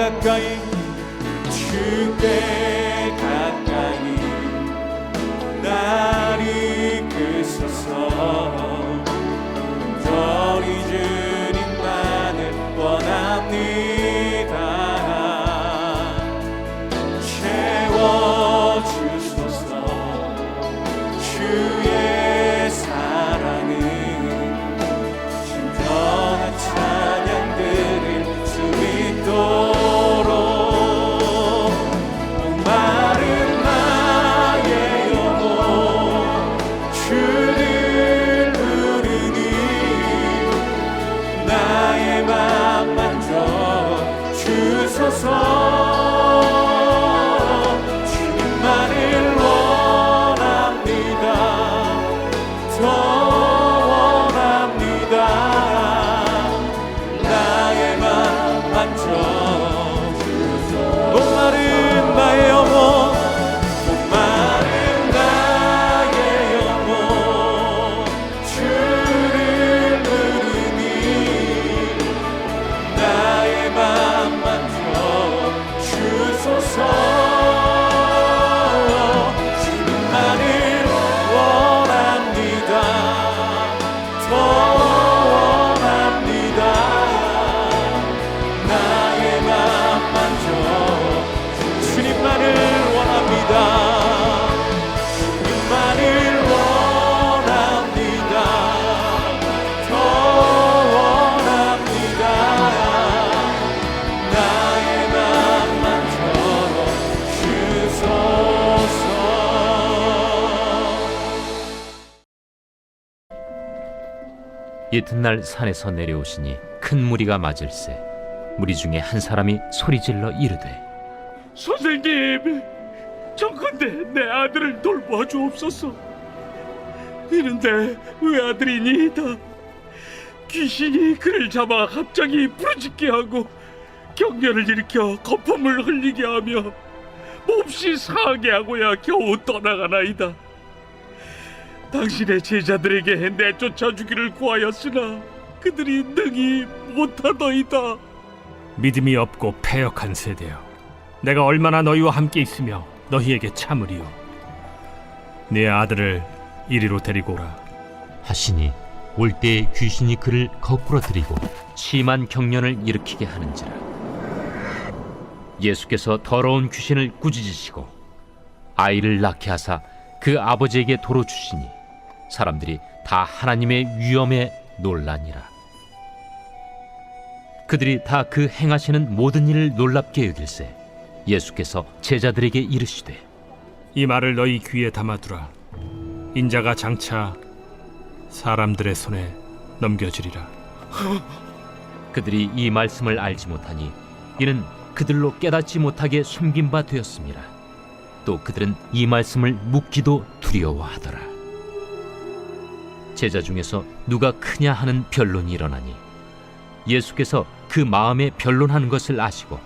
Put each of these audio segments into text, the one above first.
가까이 주께 가까이 날 이끄소서. 저리 주님만을 원합니다. 채워주소서. 주의 사랑은 신선한 찬양 드릴 수 있도록 목마른 나의 영혼 주를 부르니 나의 맘 만져 주소서. 주님만을 원합니다. 더 원합니다. 나의 맘 만져 목마른 나의 영혼 목마른 나의 영혼 주를 부르니 나의 맘 만져 주소서. 주님만을 원합니다. 더 원합니다. 나의 맘 만져 주님만을 원합니다. 주님만을 원합니다. 더 원합니다. 나의 맘 만져 주소서. 이튿날 산에서 내려오시니 큰 무리가 맞을세. 무리 중에 한 사람이 소리질러 이르되 선생님, 정컨대 내 아들을 돌보아 주옵소서. 이는데 외아들이니이다. 귀신이 그를 잡아 갑자기 부르짖게 하고 경련을 일으켜 거품을 흘리게 하며 몹시 상하게 하고야 겨우 떠나가나이다. 당신의 제자들에게 내쫓아 주기를 구하였으나 그들이 능히 못하더이다. 믿음이 없고 패역한 세대여, 내가 얼마나 너희와 함께 있으며 너희에게 참으리요. 네 아들을 이리로 데리고 오라. 하시니 올 때에 귀신이 그를 거꾸로 들이고 심한 경련을 일으키게 하는지라. 예수께서 더러운 귀신을 꾸짖으시고 아이를 낳게 하사 그 아버지에게 도로 주시니 사람들이 다 하나님의 위엄에 놀라니라. 그들이 다 그 행하시는 모든 일을 놀랍게 여길세 예수께서 제자들에게 이르시되 이 말을 너희 귀에 담아두라. 인자가 장차 사람들의 손에 넘겨지리라. 그들이 이 말씀을 알지 못하니 이는 그들로 깨닫지 못하게 숨긴 바 되었습니다. 또 그들은 이 말씀을 묻기도 두려워하더라. 제자 중에서 누가 크냐 하는 변론이 일어나니 예수께서 그 마음에 변론하는 것을 아시고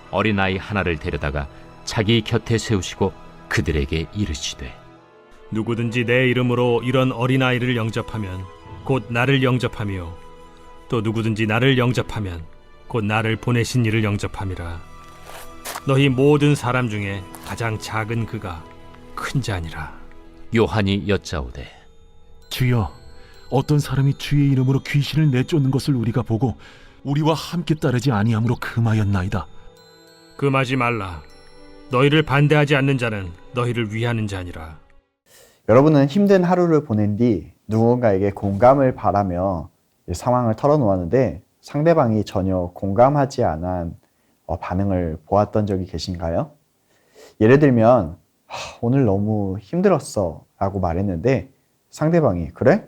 어린아이 하나를 데려다가 자기 곁에 세우시고 그들에게 이르시되 누구든지 내 이름으로 이런 어린아이를 영접하면 곧 나를 영접하며 또 누구든지 나를 영접하면 곧 나를 보내신 이를 영접함이라. 너희 모든 사람 중에 가장 작은 그가 큰 자니라. 요한이 여짜오되 주여, 어떤 사람이 주의 이름으로 귀신을 내쫓는 것을 우리가 보고 우리와 함께 따르지 아니함으로 금하였나이다. 금하지 말라. 너희를 반대하지 않는 자는 너희를 위하는 자니라. 여러분은 힘든 하루를 보낸 뒤 누군가에게 공감을 바라며 상황을 털어놓았는데 상대방이 전혀 공감하지 않은 반응을 보았던 적이 계신가요? 예를 들면 오늘 너무 힘들었어 라고 말했는데 상대방이 그래?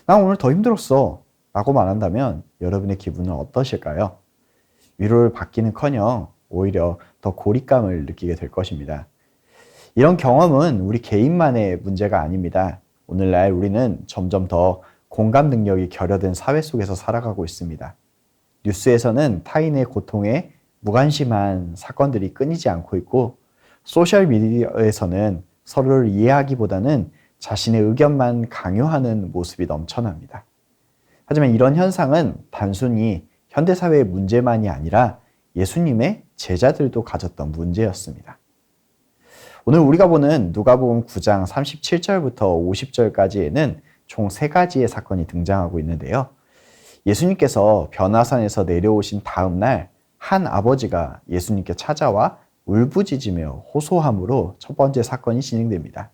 난 오늘 더 힘들었어 라고 말한다면 여러분의 기분은 어떠실까요? 위로를 받기는커녕 오히려 더 고립감을 느끼게 될 것입니다. 이런 경험은 우리 개인만의 문제가 아닙니다. 오늘날 우리는 점점 더 공감 능력이 결여된 사회 속에서 살아가고 있습니다. 뉴스에서는 타인의 고통에 무관심한 사건들이 끊이지 않고 있고 소셜미디어에서는 서로를 이해하기보다는 자신의 의견만 강요하는 모습이 넘쳐납니다. 하지만 이런 현상은 단순히 현대사회의 문제만이 아니라 예수님의 제자들도 가졌던 문제였습니다. 오늘 우리가 보는 누가복음 9장 37절부터 50절까지에는 총 3가지의 사건이 등장하고 있는데요. 예수님께서 변화산에서 내려오신 다음 날 한 아버지가 예수님께 찾아와 울부짖으며 호소함으로 첫 번째 사건이 진행됩니다.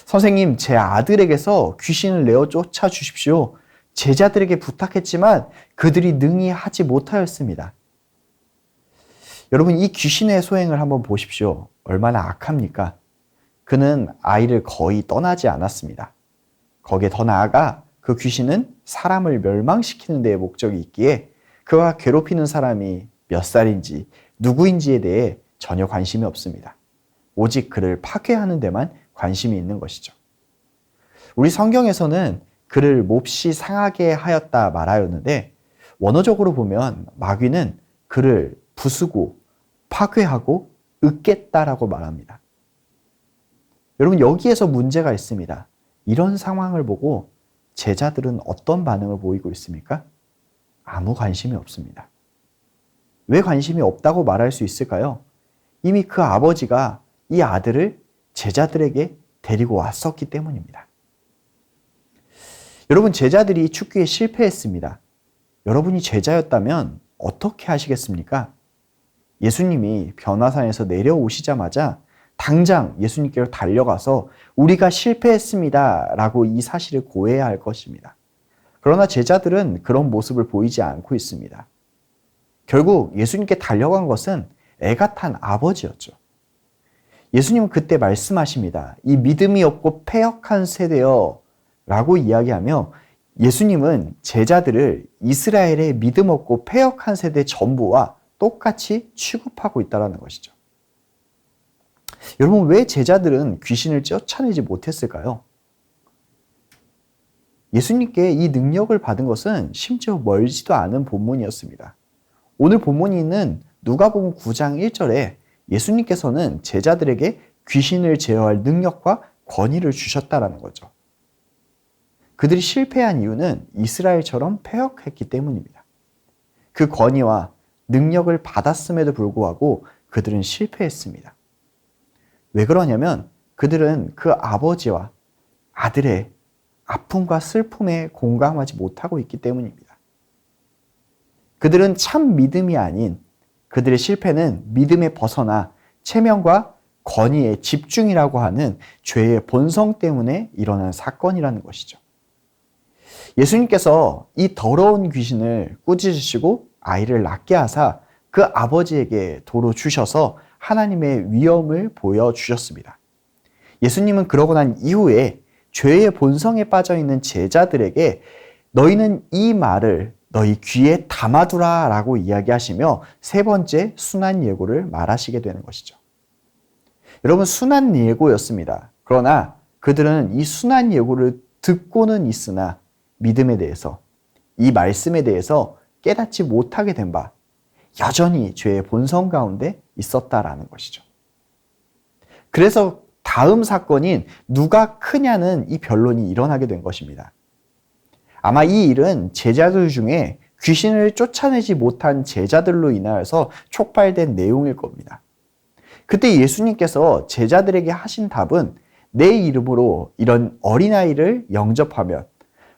선생님, 제 아들에게서 귀신을 내어 쫓아 주십시오. 제자들에게 부탁했지만 그들이 능히 하지 못하였습니다. 여러분, 이 귀신의 소행을 한번 보십시오. 얼마나 악합니까? 그는 아이를 거의 떠나지 않았습니다. 거기에 더 나아가 그 귀신은 사람을 멸망시키는 데에 목적이 있기에 그가 괴롭히는 사람이 몇 살인지 누구인지에 대해 전혀 관심이 없습니다. 오직 그를 파괴하는 데만 관심이 있는 것이죠. 우리 성경에서는 그를 몹시 상하게 하였다 말하였는데 원어적으로 보면 마귀는 그를 부수고 파괴하고 으깼다라고 말합니다. 여러분, 여기에서 문제가 있습니다. 이런 상황을 보고 제자들은 어떤 반응을 보이고 있습니까? 아무 관심이 없습니다. 왜 관심이 없다고 말할 수 있을까요? 이미 그 아버지가 이 아들을 제자들에게 데리고 왔었기 때문입니다. 여러분, 제자들이 축기에 실패했습니다. 여러분이 제자였다면 어떻게 하시겠습니까? 예수님이 변화산에서 내려오시자마자 당장 예수님께로 달려가서 우리가 실패했습니다 라고 이 사실을 고해야 할 것입니다. 그러나 제자들은 그런 모습을 보이지 않고 있습니다. 결국 예수님께 달려간 것은 애가 탄 아버지였죠. 예수님은 그때 말씀하십니다. 이 믿음이 없고 패역한 세대여 라고 이야기하며 예수님은 제자들을 이스라엘의 믿음 없고 패역한 세대 전부와 똑같이 취급하고 있다는 것이죠. 여러분, 왜 제자들은 귀신을 쫓아내지 못했을까요? 예수님께 이 능력을 받은 것은 심지어 멀지도 않은 본문이었습니다. 오늘 본문이 있는 누가복음 9장 1절에 예수님께서는 제자들에게 귀신을 제어할 능력과 권위를 주셨다라는 거죠. 그들이 실패한 이유는 이스라엘처럼 패역했기 때문입니다. 그 권위와 능력을 받았음에도 불구하고 그들은 실패했습니다. 왜 그러냐면 그들은 그 아버지와 아들의 아픔과 슬픔에 공감하지 못하고 있기 때문입니다. 그들은 참 믿음이 아닌 그들의 실패는 믿음에 벗어나 체면과 권위에 집중이라고 하는 죄의 본성 때문에 일어난 사건이라는 것이죠. 예수님께서 이 더러운 귀신을 꾸짖으시고 아이를 낫게 하사 그 아버지에게 도로 주셔서 하나님의 위엄을 보여주셨습니다. 예수님은 그러고 난 이후에 죄의 본성에 빠져있는 제자들에게 너희는 이 말을 너희 귀에 담아두라 라고 이야기하시며 세 번째 순환 예고를 말하시게 되는 것이죠. 여러분, 순환 예고였습니다. 그러나 그들은 이 순환 예고를 듣고는 있으나 믿음에 대해서, 이 말씀에 대해서 깨닫지 못하게 된 바 여전히 죄의 본성 가운데 있었다라는 것이죠. 그래서 다음 사건인 누가 크냐는 이 변론이 일어나게 된 것입니다. 아마 이 일은 제자들 중에 귀신을 쫓아내지 못한 제자들로 인하여서 촉발된 내용일 겁니다. 그때 예수님께서 제자들에게 하신 답은 내 이름으로 이런 어린아이를 영접하면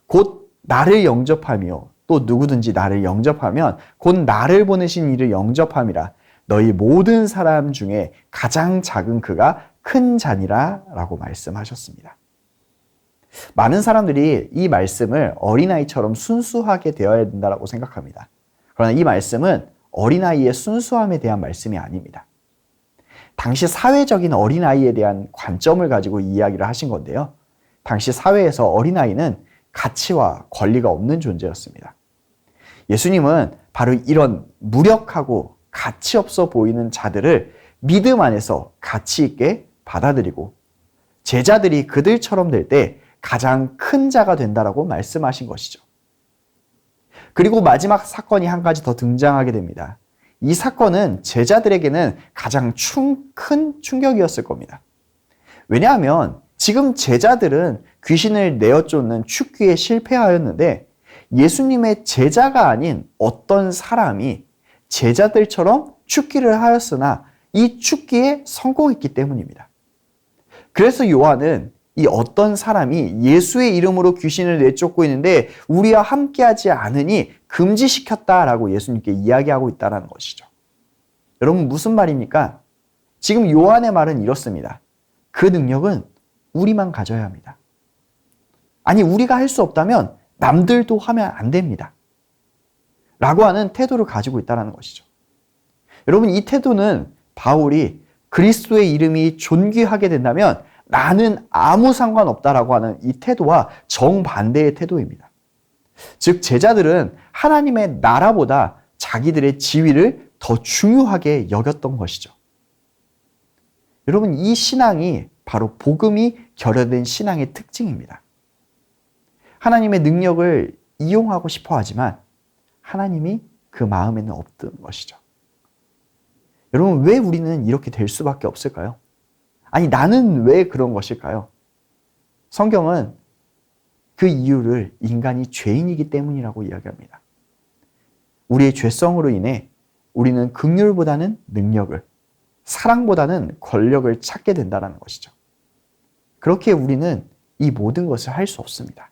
곧 나를 영접하며 또 누구든지 나를 영접하면 곧 나를 보내신 이를 영접함이라 너희 모든 사람 중에 가장 작은 그가 큰 자니라 라고 말씀하셨습니다. 많은 사람들이 이 말씀을 어린아이처럼 순수하게 되어야 된다고 생각합니다. 그러나 이 말씀은 어린아이의 순수함에 대한 말씀이 아닙니다. 당시 사회적인 어린아이에 대한 관점을 가지고 이야기를 하신 건데요. 당시 사회에서 어린아이는 가치와 권리가 없는 존재였습니다. 예수님은 바로 이런 무력하고 가치 없어 보이는 자들을 믿음 안에서 가치 있게 받아들이고 제자들이 그들처럼 될 때 가장 큰 자가 된다라고 말씀하신 것이죠. 그리고 마지막 사건이 한 가지 더 등장하게 됩니다. 이 사건은 제자들에게는 가장 큰 충격이었을 겁니다. 왜냐하면 지금 제자들은 귀신을 내어쫓는 축기에 실패하였는데 예수님의 제자가 아닌 어떤 사람이 제자들처럼 죽기를 하였으나 이 죽기에 성공했기 때문입니다. 그래서 요한은 이 어떤 사람이 예수의 이름으로 귀신을 내쫓고 있는데 우리와 함께하지 않으니 금지시켰다라고 예수님께 이야기하고 있다는 것이죠. 여러분 무슨 말입니까? 지금 요한의 말은 이렇습니다. 그 능력은 우리만 가져야 합니다. 아니 우리가 할 수 없다면 남들도 하면 안 됩니다. 라고 하는 태도를 가지고 있다는 것이죠. 여러분 이 태도는 바울이 그리스도의 이름이 존귀하게 된다면 나는 아무 상관없다라고 하는 이 태도와 정반대의 태도입니다. 즉 제자들은 하나님의 나라보다 자기들의 지위를 더 중요하게 여겼던 것이죠. 여러분 이 신앙이 바로 복음이 결여된 신앙의 특징입니다. 하나님의 능력을 이용하고 싶어 하지만 하나님이 그 마음에는 없던 것이죠. 여러분 왜 우리는 이렇게 될 수밖에 없을까요? 아니 나는 왜 그런 것일까요? 성경은 그 이유를 인간이 죄인이기 때문이라고 이야기합니다. 우리의 죄성으로 인해 우리는 긍휼보다는 능력을, 사랑보다는 권력을 찾게 된다는 것이죠. 그렇게 우리는 이 모든 것을 할 수 없습니다.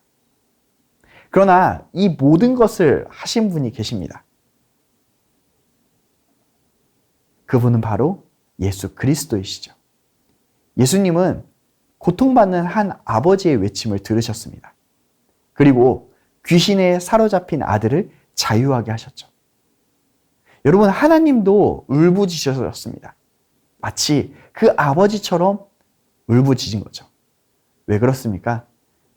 그러나 이 모든 것을 하신 분이 계십니다. 그분은 바로 예수 그리스도이시죠. 예수님은 고통받는 한 아버지의 외침을 들으셨습니다. 그리고 귀신에 사로잡힌 아들을 자유하게 하셨죠. 여러분 하나님도 울부짖으셨습니다. 마치 그 아버지처럼 울부짖은 거죠. 왜 그렇습니까?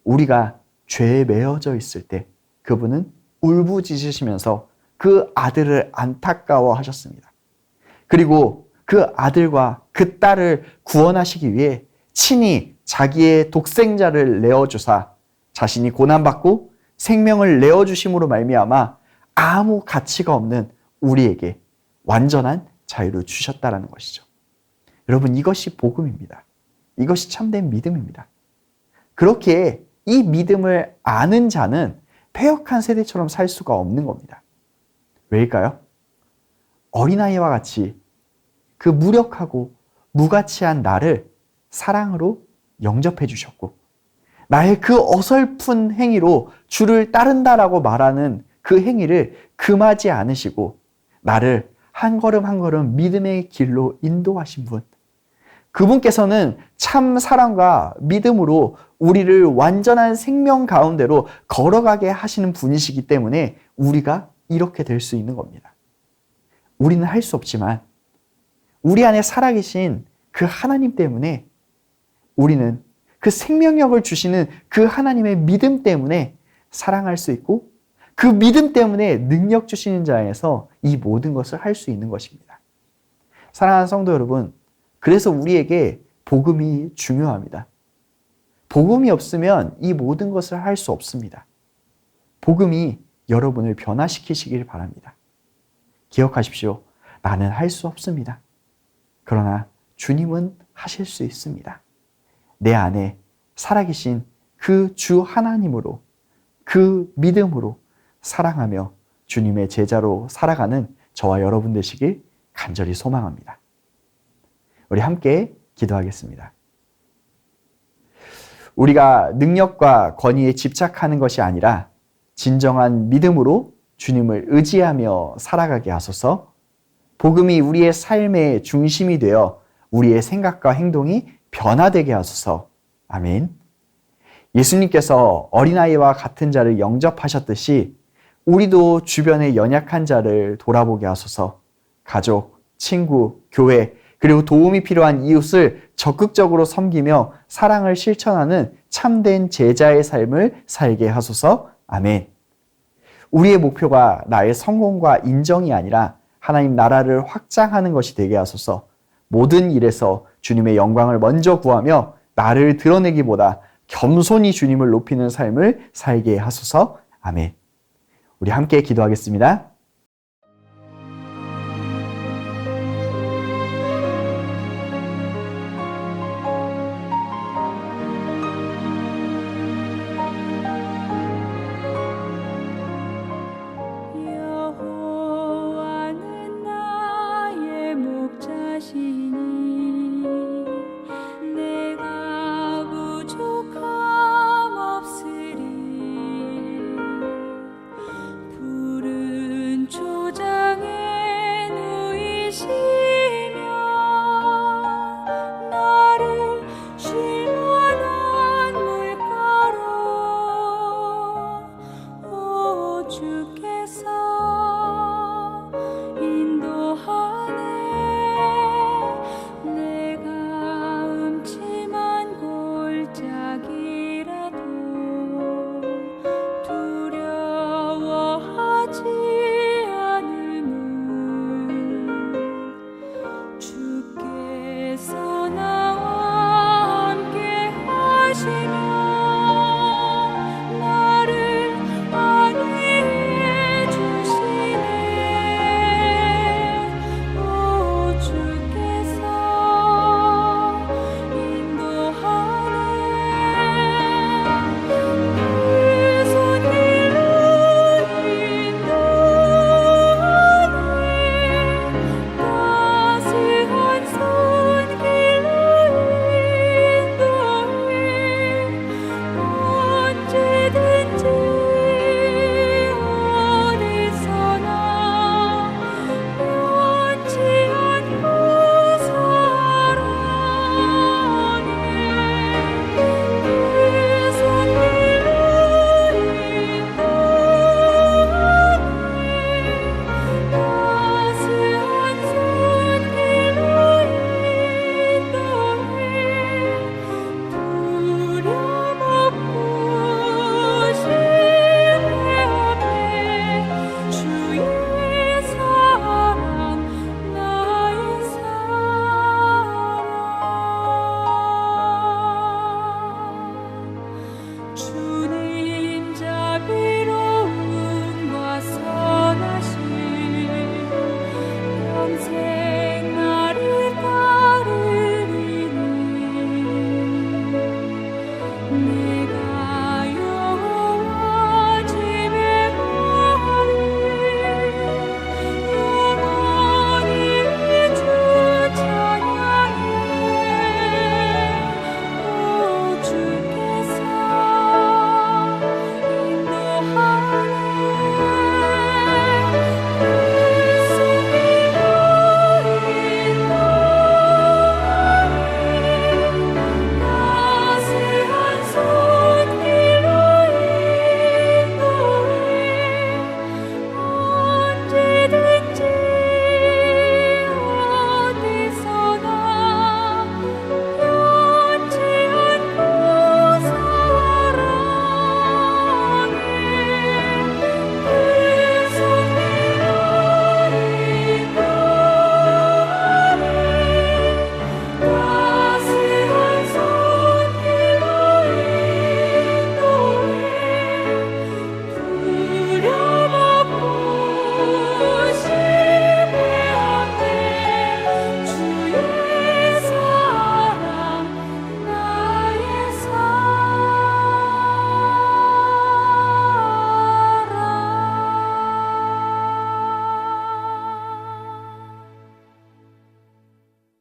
우리가 죄에 매여져 있을 때 그분은 울부짖으시면서 그 아들을 안타까워하셨습니다. 그리고 그 아들과 그 딸을 구원하시기 위해 친히 자기의 독생자를 내어주사 자신이 고난받고 생명을 내어주심으로 말미암아 아무 가치가 없는 우리에게 완전한 자유를 주셨다는 것이죠. 여러분 이것이 복음입니다. 이것이 참된 믿음입니다. 그렇게 이 믿음을 아는 자는 패역한 세대처럼 살 수가 없는 겁니다. 왜일까요? 어린아이와 같이 그 무력하고 무가치한 나를 사랑으로 영접해 주셨고 나의 그 어설픈 행위로 주를 따른다라고 말하는 그 행위를 금하지 않으시고 나를 한 걸음 한 걸음 믿음의 길로 인도하신 분, 그분께서는 참 사랑과 믿음으로 우리를 완전한 생명 가운데로 걸어가게 하시는 분이시기 때문에 우리가 이렇게 될 수 있는 겁니다. 우리는 할 수 없지만 우리 안에 살아계신 그 하나님 때문에 우리는 그 생명력을 주시는 그 하나님의 믿음 때문에 사랑할 수 있고 그 믿음 때문에 능력 주시는 자에서 이 모든 것을 할 수 있는 것입니다. 사랑하는 성도 여러분, 그래서 우리에게 복음이 중요합니다. 복음이 없으면 이 모든 것을 할 수 없습니다. 복음이 여러분을 변화시키시길 바랍니다. 기억하십시오. 나는 할 수 없습니다. 그러나 주님은 하실 수 있습니다. 내 안에 살아계신 그 주 하나님으로, 그 믿음으로 사랑하며 주님의 제자로 살아가는 저와 여러분 되시길 간절히 소망합니다. 우리 함께 기도하겠습니다. 우리가 능력과 권위에 집착하는 것이 아니라 진정한 믿음으로 주님을 의지하며 살아가게 하소서. 복음이 우리의 삶의 중심이 되어 우리의 생각과 행동이 변화되게 하소서. 아멘. 예수님께서 어린아이와 같은 자를 영접하셨듯이 우리도 주변의 연약한 자를 돌아보게 하소서. 가족, 친구, 교회, 그리고 도움이 필요한 이웃을 적극적으로 섬기며 사랑을 실천하는 참된 제자의 삶을 살게 하소서. 아멘. 우리의 목표가 나의 성공과 인정이 아니라 하나님 나라를 확장하는 것이 되게 하소서. 모든 일에서 주님의 영광을 먼저 구하며 나를 드러내기보다 겸손히 주님을 높이는 삶을 살게 하소서. 아멘. 우리 함께 기도하겠습니다.